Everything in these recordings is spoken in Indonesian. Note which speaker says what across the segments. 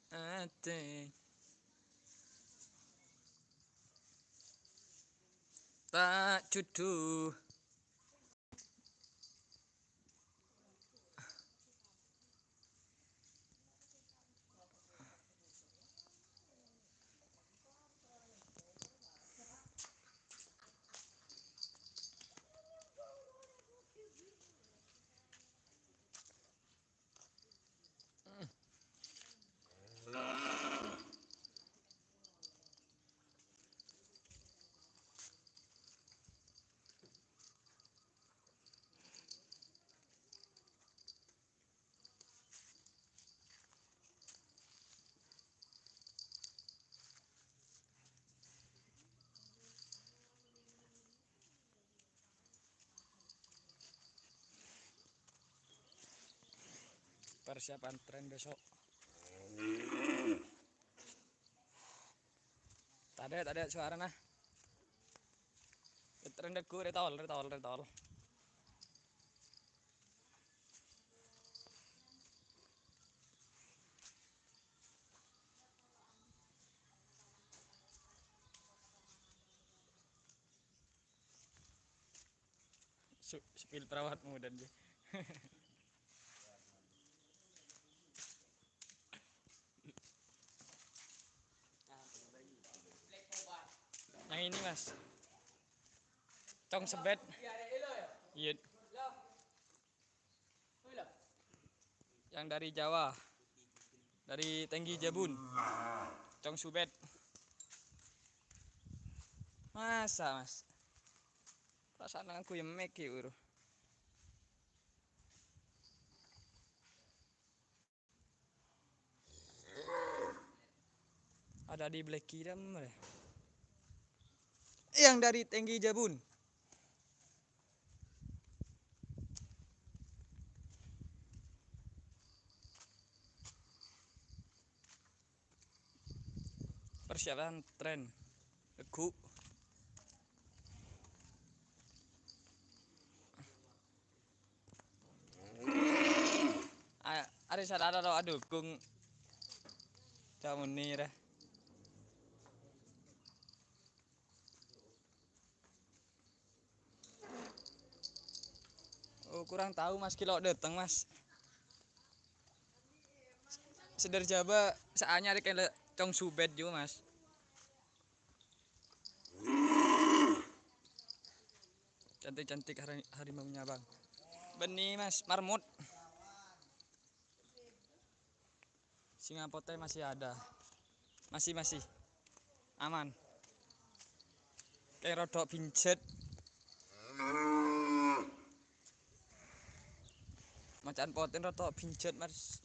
Speaker 1: Ate tak cudu. Persiapan tren besok. Tadi suara nah. Tren deku retol. Sepil perawatmu dan dia. Yang ini mas, cong sebet. Iya. Yang dari Jawa, dari Tenggi Jabun, cong subet. Masa mas? Perasaan aku yang meki uru. Ada di Black Kidam ya. Yang dari Tenggi Jabun. Persiapan tren deku. Ada sadar aduh kung camunir. Oh, kurang tahu mas kilo dateng mas. Sedar Jawa saanya ada kayak cong subet juga mas. Cantik-cantik harimaunya bang. Benih mas, marmut. Singa pote masih ada. Masih aman. Kayak rodok pincet. Macan poten rodok pincet mas.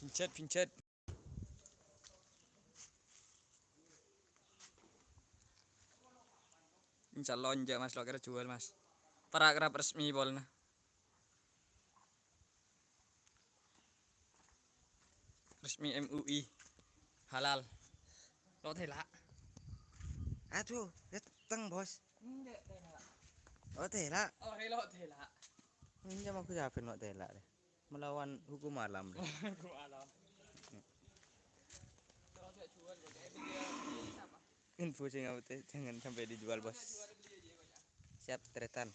Speaker 1: Pincet. Insya Allah lonjak mas, lo kira jual mas. Paragraf resmi bolna. Resmi MUI halal. Lo tela.
Speaker 2: Aduh, datang bos. Oh tela.
Speaker 1: Oh lo tela.
Speaker 2: Ini mau aku siapin mau tela deh. Melawan hukum alam deh.
Speaker 1: Hukum alam.
Speaker 2: Info singa putih jangan sampai dijual bos. Siap tretan.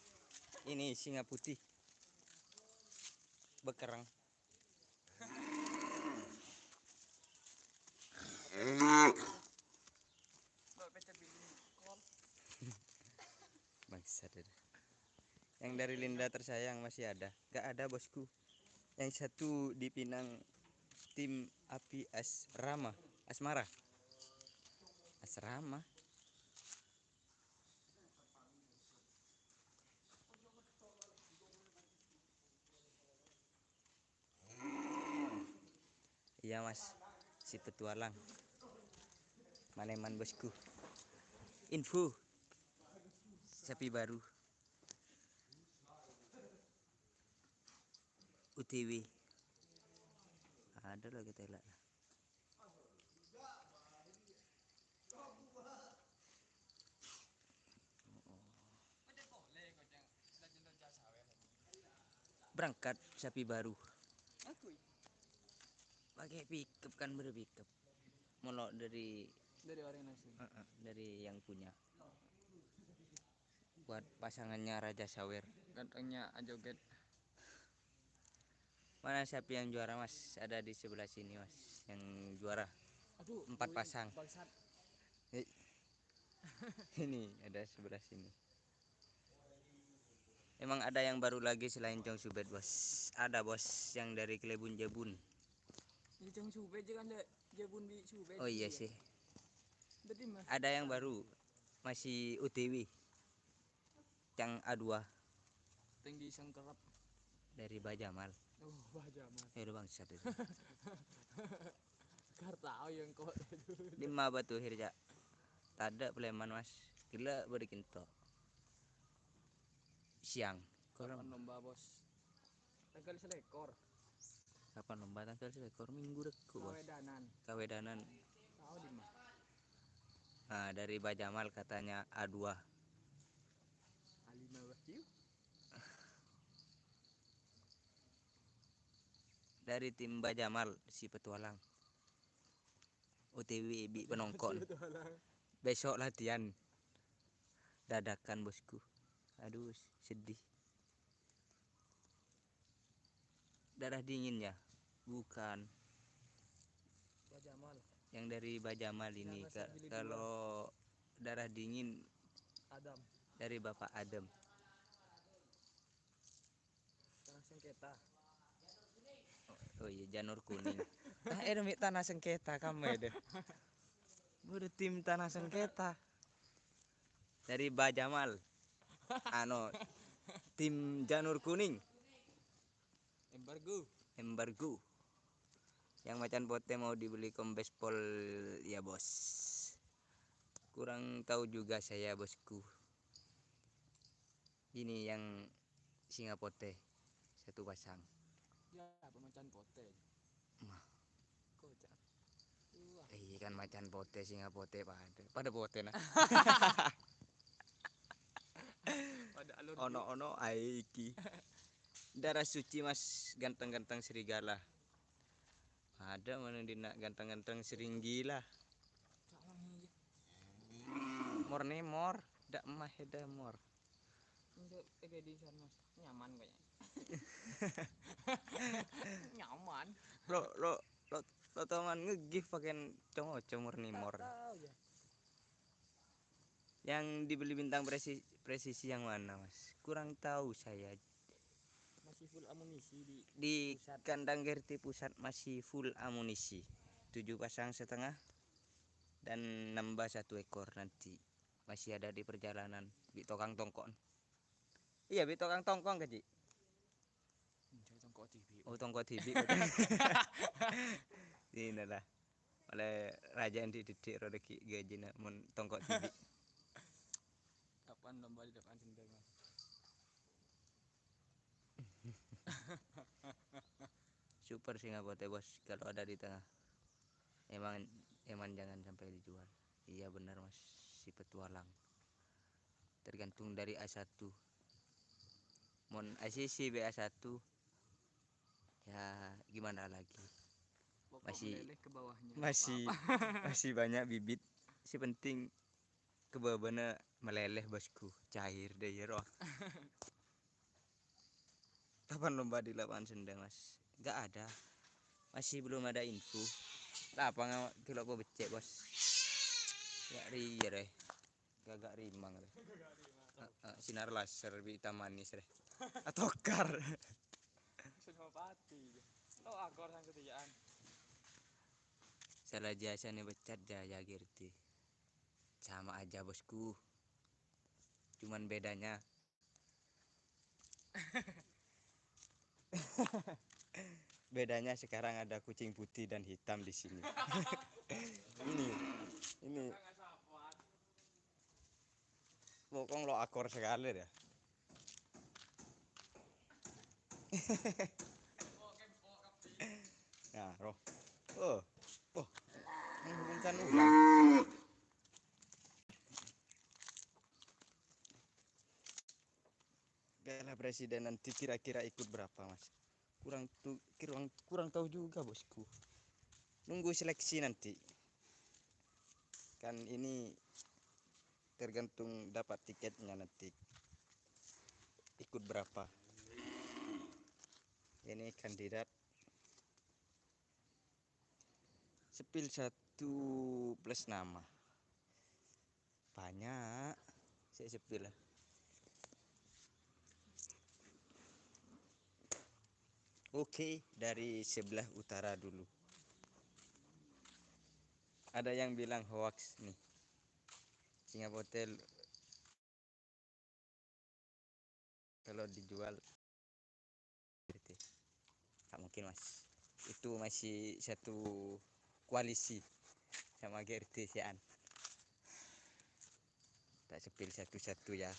Speaker 2: Ini singa putih. Bekerang. Bangsat deh. Yang dari Linda tersayang masih ada. Gak ada bosku. Yang satu di Pinang tim api Asmara. Asrama. Iya mas, si petualang. Maneman bosku. Info. Sapi baru. UTW. Ada lagi tela. berangkat sapi baru
Speaker 1: Aku
Speaker 2: pakai pickup kan berpickup molok dari
Speaker 1: dari orang nasi.
Speaker 2: dari yang punya buat pasangannya Raja Sawer.
Speaker 1: Gantengnya Ajoget.
Speaker 2: Mana sapi yang juara mas? Ada di sebelah sini mas yang juara
Speaker 1: Aduh,
Speaker 2: 4 pasang.
Speaker 1: bangsat.
Speaker 2: Ini ada sebelah sini. Emang ada yang baru lagi selain Chong Subet bos? Ada bos yang dari Klebun Jebun.
Speaker 1: Ini Jong Sube aja kan Jebun bi Sube.
Speaker 2: Oh iya sih.
Speaker 1: Berarti mas.
Speaker 2: Ada yang baru masih UTW. Yang A2
Speaker 1: Tinggi sengkerap.
Speaker 2: dari Bajamal.
Speaker 1: Oh, Bajamal.
Speaker 2: Udah bangsat itu.
Speaker 1: Kar tahu yang kok.
Speaker 2: 5 batu hirja. Tada Pleman mas. Gila berikinto. Siang.
Speaker 1: Kapan lomba bos? Tanggal selekor.
Speaker 2: Kapan lomba tanggal selekor minggu deku bos.
Speaker 1: Kawedanan.
Speaker 2: Kawedanan.
Speaker 1: Tahu di mana?
Speaker 2: Nah dari Bajamal katanya A2.
Speaker 1: A5 Wahyu.
Speaker 2: Dari tim Bajamal si petualang. OTW bi penongkon. Besok latihan. Dadakan bosku. Aduh sedih. Darah dingin ya? Bukan.
Speaker 1: Bajamal.
Speaker 2: Yang dari Bajamal ini kalau darah dingin
Speaker 1: Adam.
Speaker 2: dari Bapak Adem.
Speaker 1: Tanah sengketa.
Speaker 2: Oh iya janur kuning. Demi tanah sengketa kamu deh. Udah tim tanah sengketa. Dari Bajamal. Tim janur kuning. Embargo. Yang macan pote mau dibeli kombes pol ya bos. Kurang tahu juga saya bosku. Ini yang singa pote 1 pasang.
Speaker 1: Ya, pemacan pote.
Speaker 2: Mah.
Speaker 1: Kocak.
Speaker 2: Iya kan macan pote singa pote pada pote nah.
Speaker 1: Pada alur
Speaker 2: Ono aiki. Darah suci mas ganteng-ganteng serigala. Ada mana dina ganteng-ganteng seringgila. Morne mor, dak mah heda mor.
Speaker 1: Untuk di sana mas nyaman kayaknya. Nyaman.
Speaker 2: Lo tongan nge-give pakai congocong murni mor.
Speaker 1: Tahu ya.
Speaker 2: Yang dibeli bintang presisi yang mana mas? Kurang tahu saya.
Speaker 1: Masih full amunisi
Speaker 2: Di
Speaker 1: pusat.
Speaker 2: kandang Gerti pusat masih full amunisi. 7 pasang setengah dan nambah 1 ekor nanti. Masih ada di perjalanan. Bi tokang tongkon. Iya bi tokang tongkong gaji.
Speaker 1: Tongkok TV.
Speaker 2: Oh tongkok TV. Ini lah. Oleh raja yang dididik rodeki gaji mun tongkok TV.
Speaker 1: Kapan lomba di depan sendiri mas?
Speaker 2: Super singapote bos kalau ada di tengah. Emang jangan sampai dijual. Iya benar mas si petualang. Tergantung dari A1. Mon ACC BA1 ya gimana lagi.
Speaker 1: Pokok
Speaker 2: Masih
Speaker 1: meleleh ke bawahnya.
Speaker 2: masih banyak bibit. Si penting ke bawahnya meleleh bosku. Cair deh ya roh. Kapan lomba di lapangan sendang mas? Gak ada. Masih belum ada info. Lapangan kilo kok becek bos. Gak ria deh. Gak rimang deh. Sinar laser hitam manis deh. Atau kar.
Speaker 1: Senopati. Lo akor sang ketiaan.
Speaker 2: Salah jasa nih becat jaya Girti. Sama aja bosku. Cuman bedanya bedanya sekarang ada kucing putih dan hitam di sini. ini pokoknya lo akor sekali ya. Nah, roh. Oh. Menghubungkan ulang. Gak para presiden nanti kira-kira ikut berapa mas? Kurang tahu juga bosku. Nunggu seleksi nanti. Kan ini tergantung dapat tiketnya nanti. Ikut berapa? Ini kandidat sepil 1 plus nama. Banyak. Saya sepil lah. Oke, dari sebelah utara dulu. Ada yang bilang hoax nih. Singap Hotel kalau dijual gitu. Tak mungkin mas. Itu masih satu koalisi sama GRT Sian. Tak sepil satu-satu ya.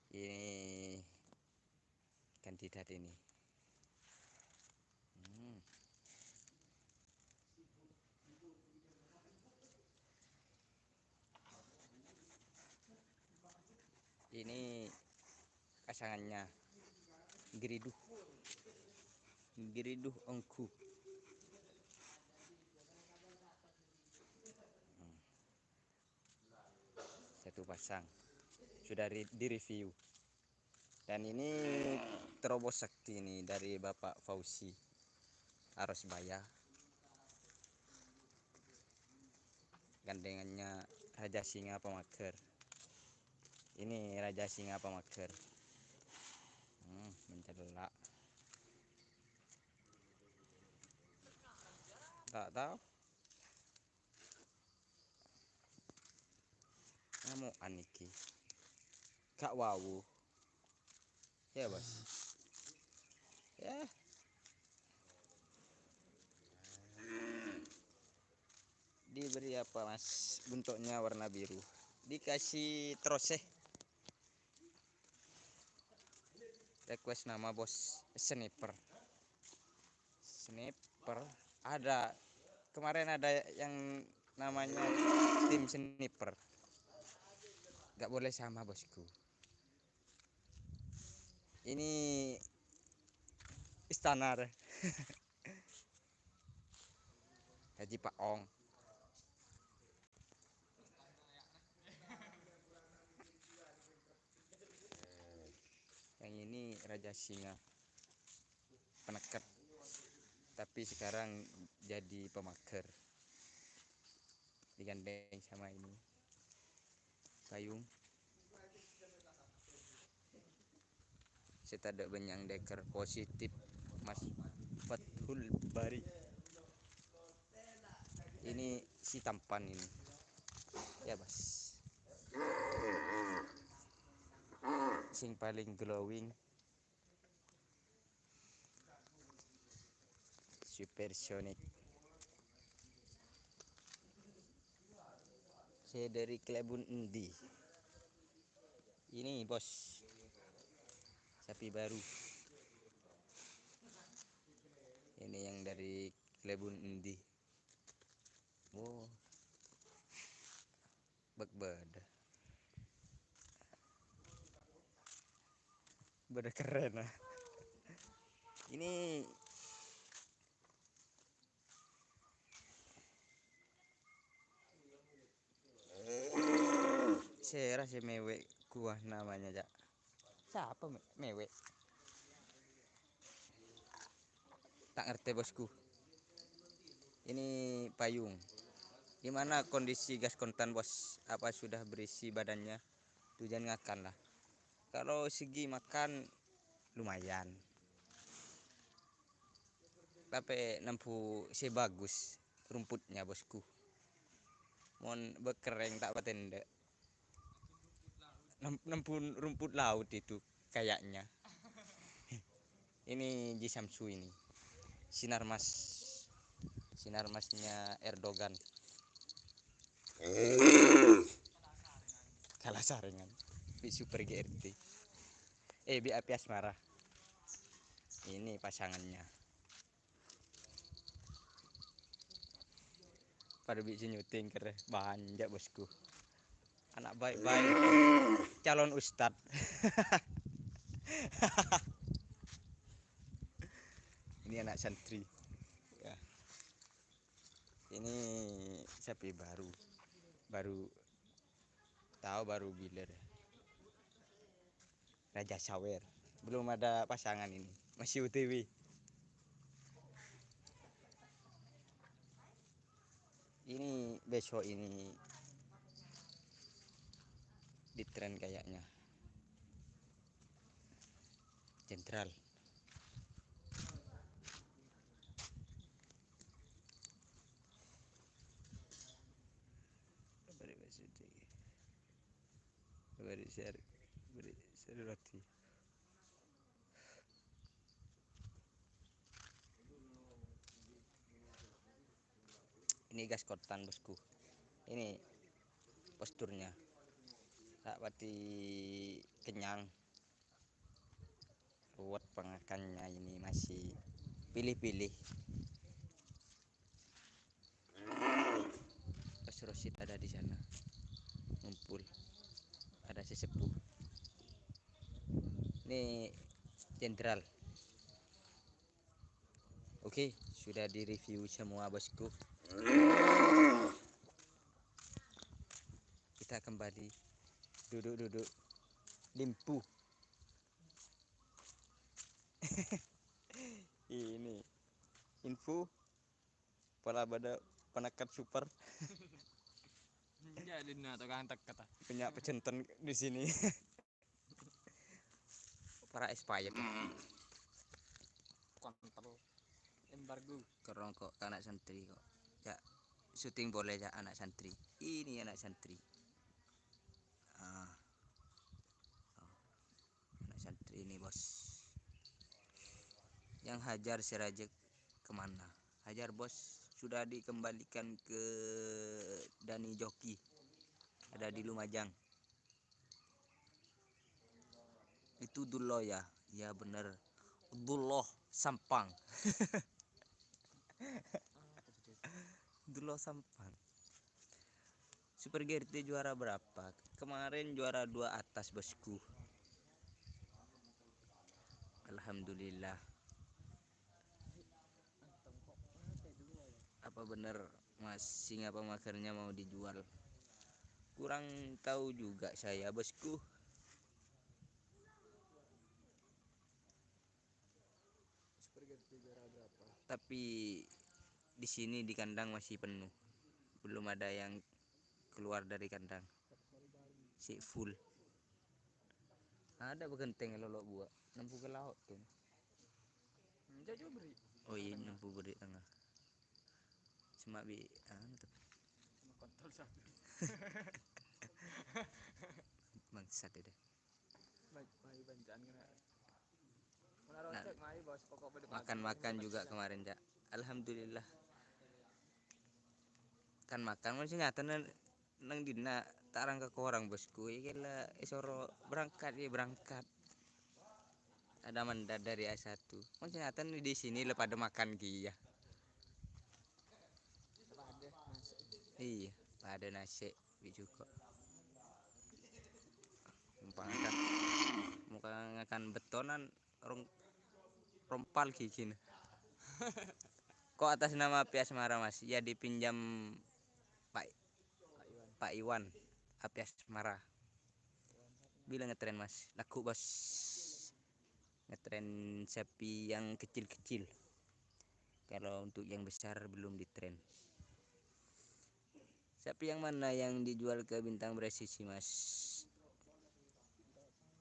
Speaker 2: Ini kandidat ini. Ini pasangannya Giriduh Engku. Satu pasang sudah direview. Dan ini terobos sakti ini dari Bapak Fauzi Arosbaya. Gandengannya Raja Singa Pemager. Ini Raja Singa Pemager. Mencelak. Tak tahu. Ngamukan iki. Gak wawu. Ya bos. Ya. Diberi apa mas? Bentuknya warna biru. Dikasih troseh. Request nama bos sniper. Ada kemarin ada yang namanya tim sniper. Gak boleh sama bosku. Ini istana deh. Haji Pak Ong. Yang ini Raja Singa Penekat. Tapi sekarang jadi pemager. Digandeng sama ini payung. Saya tak benyang deker positif Mas Fathul Bari. Ini si tampan ini. Ya bos. Sing paling glowing. Supersonic. Saya dari Klebun Endi. Ini bos. Sapi baru. Ini yang dari Klebun Endi. Oh. Beda keren lah. Ini saya rasa mewek kuah namanya jak. Siapa mewek? Tak ngerti bosku. Ini payung. Gimana kondisi gas kontan bos? Apa sudah berisi badannya? Tujuan ngakan lah. Kalau segi makan lumayan. Tapi nempu si bagus rumputnya bosku. Mon bekereng tak patende. Nempu rumput laut itu kayaknya. Ini Ji Samsu ini. Sinar masnya Erdogan. Kalah saringan. Bi Super GRT. Bi Api Asmara. Ini pasangannya. Pada bikin nyuting kere banyak bosku. Anak baik-baik. Calon ustad. Ini anak santri ya. Ini sapi baru baru gilir Raja Sawer, belum ada pasangan, ini masih UTW. Ini besok ini di tren kayaknya Jenderal. Beri share roti. Ini gas kotan bosku. Ini posturnya tak pati kenyang. Ruwet pengakannya ini masih pilih-pilih. Bos Rosid ada di sana ngumpul, ada sesepuh. Ini Jenderal. Oke, sudah direview semua bosku. Kita kembali duduk limpu. Ini info pola pada penakat super.
Speaker 1: Jadi tukang tek kata.
Speaker 2: Punya pecenton di sini. Para expired.
Speaker 1: Kontrol embargo.
Speaker 2: Kerong kok anak santri kok. Ya, syuting boleh ya anak santri. Ini anak santri. Ah. Oh. Anak santri ini bos. Yang Hajar Sirajek kemana? Hajar bos sudah dikembalikan ke Dani Joki. Ada di Lumajang. Itu Dullo ya. Ya bener. Dullo Sampang. Dullo Sampang. Super GRT juara berapa? Kemarin juara 2 atas bosku. Alhamdulillah. Apa bener masing apa makernya mau dijual? Kurang tahu juga saya bosku. Tapi di sini di kandang masih penuh. Belum ada yang keluar dari kandang. Si full. Ada begenteng lolok buat nempu ke laut tuh.
Speaker 1: Enggak juga beri.
Speaker 2: Oh iya nempu beri tengah. Cuma bi
Speaker 1: Kontrol satu.
Speaker 2: bangsat deh.
Speaker 1: Baik, bancaan kena. Mana cek mai bos pokok pada
Speaker 2: Makan juga kemarin ya. Alhamdulillah. Kan makan masih nyata nang dina tarang ke orang bosku. Iki isoro berangkat. Ada mandat dari A1. Masih nyata di sini pada makan ki ya. Iya, ada nasi juga. Muka ngakan betonan rompal gigi. Kok atas nama Api Asmara mas? Ya dipinjam Pak Iwan Api Asmara. Bila ngetren mas, laku bos. Ngetren sapi yang kecil-kecil. Kalau untuk yang besar belum ditren. Sapi yang mana yang dijual ke Bintang Presisi mas?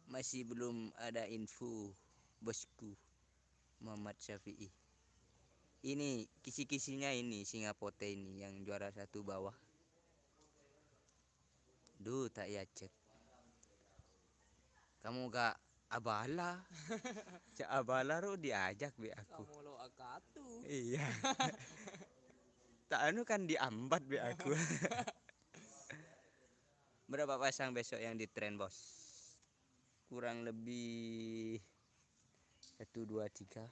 Speaker 2: Masih belum ada info bosku. Muhammad Syafi'i. Ini kisi-kisinya ini Singapote ini yang juara 1 bawah. Duh tak ya cek. Kamu gak abala. Cak abala ro diajak be aku.
Speaker 1: Kamu lo akatu.
Speaker 2: Iya. Tak anu kan diambat be aku. Berapa pasang besok yang di tren bos? Kurang lebih 1, 2, 3,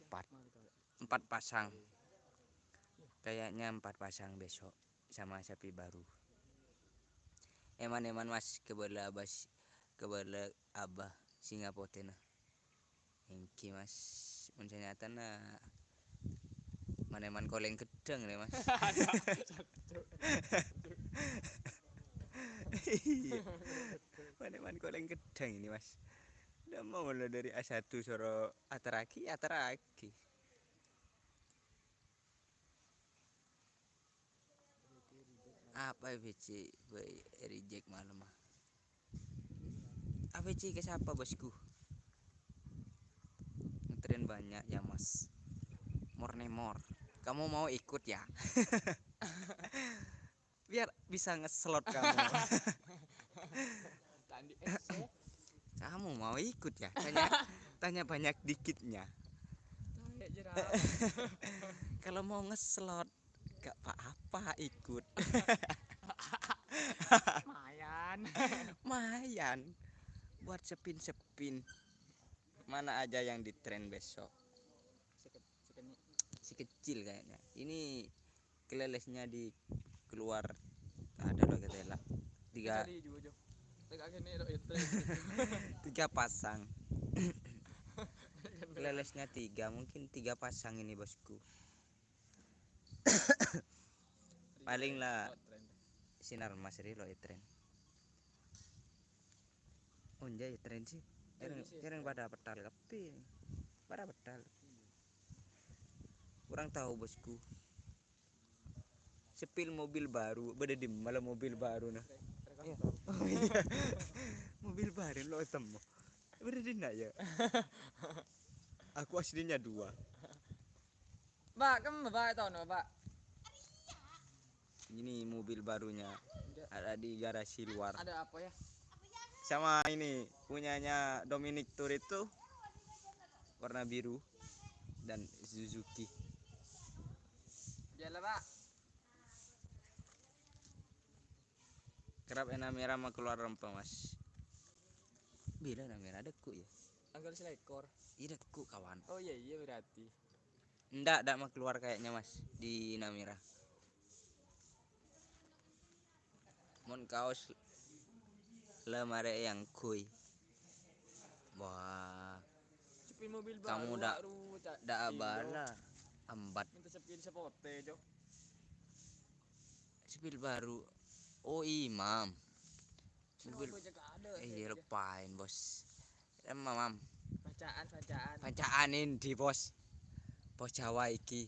Speaker 2: 4 pasang. Kayaknya 4 pasang besok sama sapi baru. Eman mas kebelah bas kepada abah Singapotena engki mas ternyata maneman koleng gedang nih mas.
Speaker 1: Ada satu.
Speaker 2: Iya, maneman koleng gedang ini mas. Udah mau lah dari A1 soro ataraki. Apa ABC reject malam mah. ABC ke siapa bosku? Ngetren banyak ya mas. More. Kamu mau ikut ya? Biar bisa ngeslot kamu.
Speaker 1: Tadi SC.
Speaker 2: Kamu mau ikut ya? Tanya banyak dikitnya.
Speaker 1: Kayak jerawat.
Speaker 2: Kalau mau ngeslot gak apa-apa ikut. Mayan buat sepin. Mana aja yang di tren besok. Si kecil kayaknya. Ini kelelesnya di keluar ada loh ketela. Tiga pasang. Kelelesnya 3, mungkin 3 pasang ini bosku. Paling lah sinar mas lo tren. Oh ya tren sih. Keren pada petal tapi pada petal. Kurang tahu bosku. Sepil mobil baru, beda malah mobil baru nah. Oh iya. Mobil baru lo temu. Beda ya. Aku aslinya 2.
Speaker 1: Mbak, kamu bapak tahu no, Pak?
Speaker 2: Ini mobil barunya ada di garasi luar.
Speaker 1: Ada apa ya?
Speaker 2: Sama ini punyanya Dominic Tour itu warna biru dan Suzuki.
Speaker 1: Jalan, Pak.
Speaker 2: Kerap enak merah mah keluar rempah mas. Bila enak merah deku ya.
Speaker 1: Anggal selekor.
Speaker 2: Iya deku kawan.
Speaker 1: Oh iya berarti.
Speaker 2: Ndak mah keluar kayaknya mas di Namira. Mon kaos lemare yang kui. Wah.
Speaker 1: Sepin mobil
Speaker 2: Kamu
Speaker 1: baru.
Speaker 2: dak abala ambat.
Speaker 1: Minta sepin sepote jo.
Speaker 2: Sepil baru. Oh Imam. Mobil. Iya lepain bos. Mam. Bacaan di bos. Bos Jawa iki.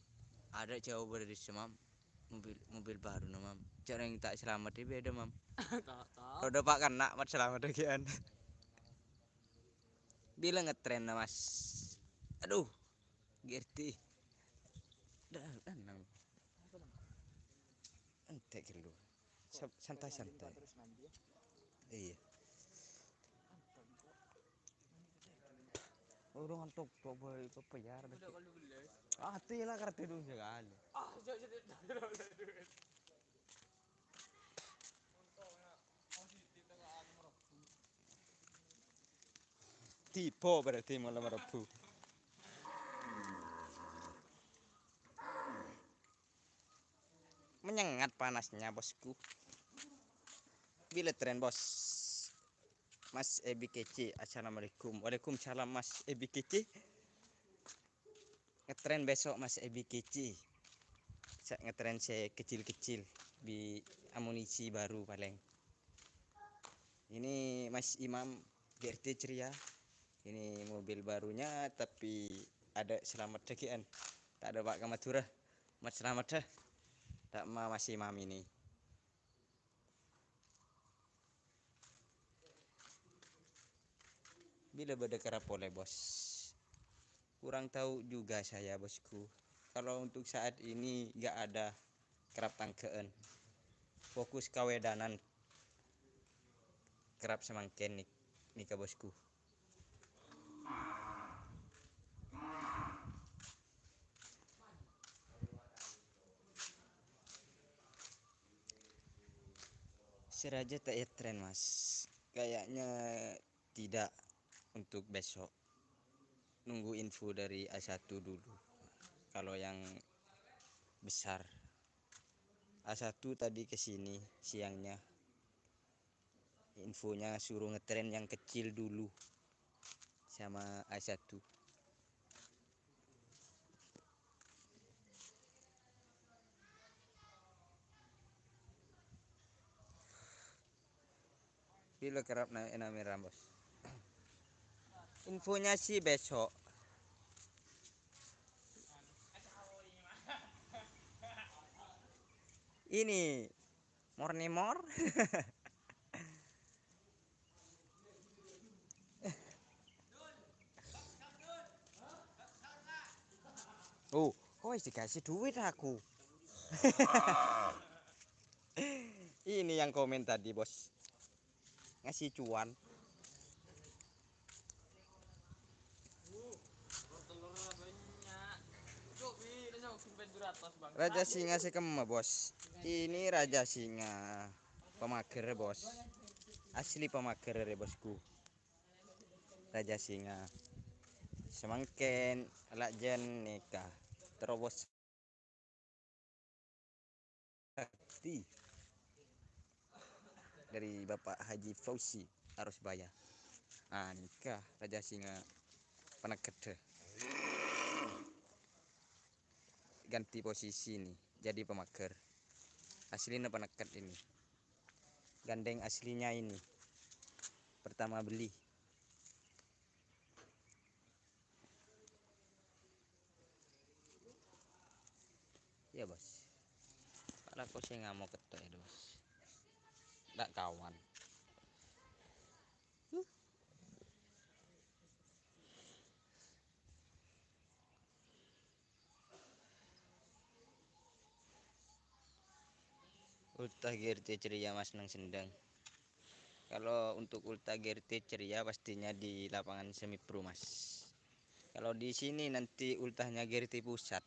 Speaker 2: Ada Jawa berada semam. Mobil baru no mam. Cara yang tak selamat di beda mam.
Speaker 1: Tahu.
Speaker 2: Roda pak kena mat selamat bagian. Bila ngetren mas. Aduh. Gerti. Danang. Entek dulu. Santai. Iya. Orang antuk boleh peyar deh. Lah kartu dulu sekali. Tipe berarti malam Rabu. Menyengat panasnya bosku. Bila tren bos. Mas Ebi Kece, assalamualaikum. Waalaikumsalam Mas Ebi Kece. Ngetren besok Mas Ebi Kece. Ngetren saya kecil-kecil di amunisi baru paling. Ini Mas Imam GRT ceria. Ini mobil barunya tapi ada selamat dagian. Tak ada Pak Kamadura. Mas selamat dah. Tak ma Mas Imam ini. Bila beda kerap oleh bos. Kurang tahu juga saya bosku. Kalau untuk saat ini gak ada kerap tangkeen. Fokus kawedanan. Kerap semangken nika bosku. Seraja tak ya tren mas. Kayaknya tidak untuk besok. Nunggu info dari A1 dulu. Kalau yang besar. A1 tadi kesini siangnya. infonya suruh ngetren yang kecil dulu sama A1. Bila kerap naik merah bos. Infonya sih besok. Ini Mornemor. Oh, kok dikasih duit aku. Ini yang komen tadi bos. Ngasih cuan. Raja singa sekema bos. Ini raja singa pemager bos. Asli pemager ya bosku. Raja singa. Semangken alak jen nikah. Terobos sakti dari Bapak Haji Fauzi harus bayar. Ah nikah raja singa peneked. Ganti posisi nih jadi pemager. Aslinya peneked ini. Gandeng aslinya ini. Pertama beli. Ya bos. Kalau aku sih nggak mau ketok ya bos. Nggak kawan. Ultah GRT ceria mas nang sendang. Kalau untuk ultah GRT ceria pastinya di lapangan semi pro mas. Kalau di sini nanti ultahnya GRT pusat.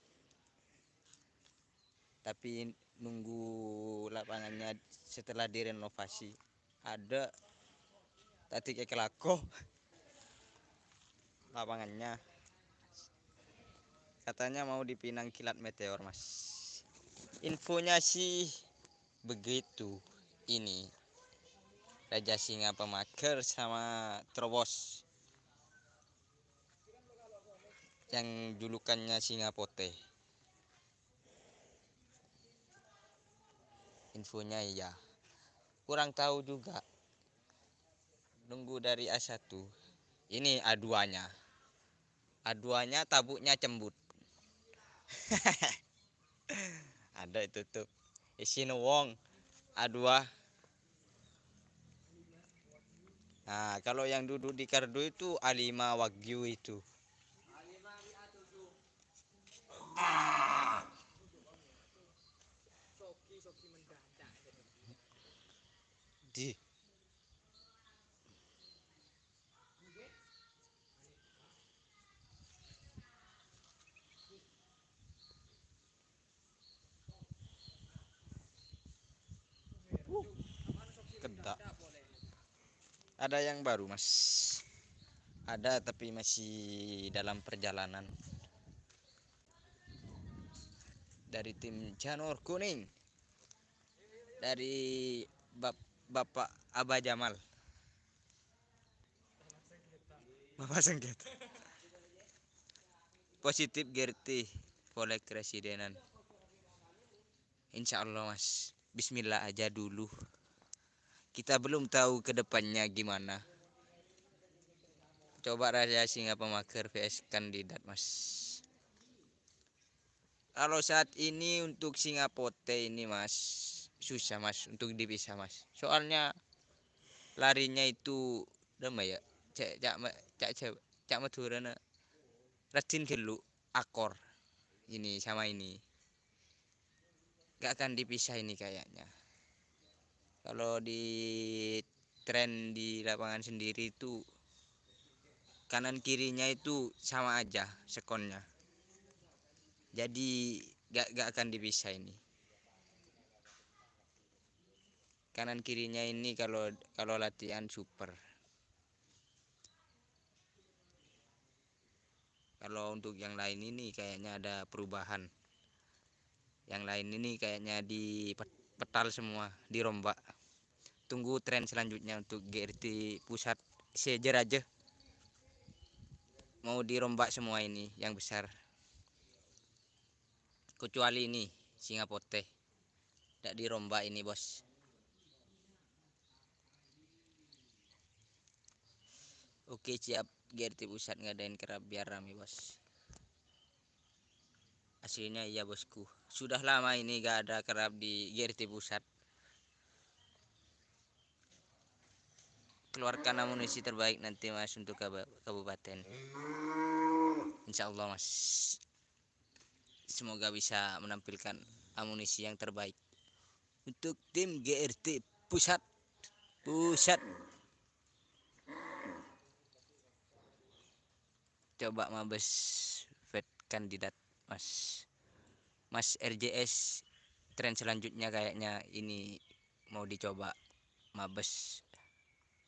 Speaker 2: Tapi nunggu lapangannya setelah direnovasi. Ada tadi kayak kelako lapangannya. Katanya mau dipinang kilat meteor mas. Infonya sih begitu. Ini Raja Singa pemager sama Trobos yang julukannya Singa Pote. Infonya iya. Kurang tahu juga. Nunggu dari A1. Ini A2-nya. A2-nya tabuknya cembut. Ada itu tuh. Isin wong A2. Nah, kalau yang duduk di kardu itu A5 Wagyu itu.
Speaker 1: Soki mendadak gitu.
Speaker 2: Di kedak. Ada yang baru mas. Ada tapi masih dalam perjalanan. Dari tim Janur Kuning. Dari Bapak Aba Jamal. Bapak Sengketa. Positif Gerti Polek Residenan. Insya Allah mas. Bismillah aja dulu. Kita belum tahu ke depannya gimana. Coba Raja Singa pemager vs kandidat mas. Kalau saat ini untuk Singa Pote ini mas susah mas untuk dipisah mas. Soalnya larinya itu lama ya. Cak Madura Radin Gelu akor ini sama ini. Gak akan dipisah ini kayaknya. Kalau di tren di lapangan sendiri itu kanan kirinya itu sama aja sekonnya. Jadi gak akan dipisah ini. Kanan kirinya ini kalau latihan super. Kalau untuk yang lain ini kayaknya ada perubahan. Yang lain ini kayaknya dipetal semua, dirombak. tunggu tren selanjutnya untuk GRT pusat sejer aja. Mau dirombak semua ini yang besar. Kecuali ini singa poteh. Tidak dirombak ini, bos. Oke, siap. GRT pusat ngadain kerap biar rame, bos. Aslinya iya, bosku. Sudah lama ini gak ada kerap di GRT pusat. Keluarkan amunisi terbaik nanti, mas, untuk kabupaten. Insya Allah, mas. Semoga bisa menampilkan amunisi yang terbaik untuk tim GRT pusat. Coba mabes vet kandidat, mas RJS. Tren selanjutnya kayaknya ini mau dicoba mabes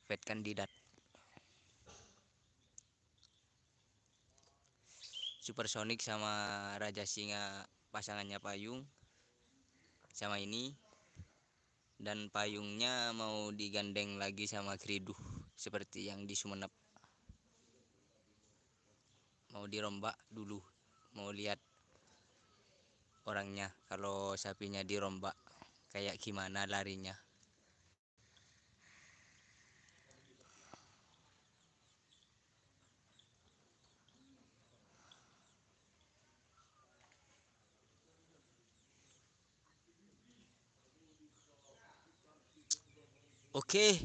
Speaker 2: vet kandidat. Supersonic sama Raja Singa pasangannya payung sama ini, dan payungnya mau digandeng lagi sama Kriduh seperti yang di Sumenep. Mau dirombak dulu, mau lihat orangnya kalau sapinya dirombak kayak gimana larinya. Oke,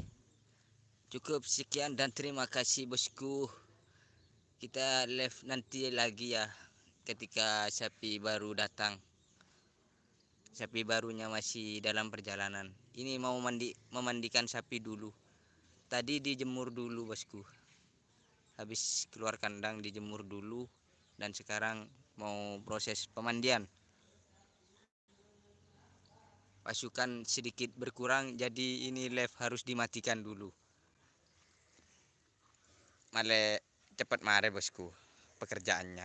Speaker 2: cukup sekian dan terima kasih, bosku. Kita live nanti lagi ya ketika sapi baru datang. Sapi barunya masih dalam perjalanan. Ini mau memandikan sapi dulu. Tadi dijemur dulu, bosku. Habis keluar kandang dijemur dulu, dan sekarang mau proses pemandian. Pasukan sedikit berkurang, jadi ini live harus dimatikan dulu. Male cepat mare, bosku, pekerjaannya.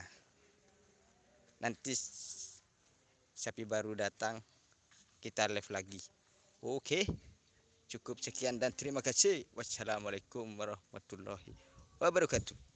Speaker 2: Nanti sapi baru datang, kita live lagi. Oke, cukup sekian dan terima kasih. Wassalamualaikum warahmatullahi wabarakatuh.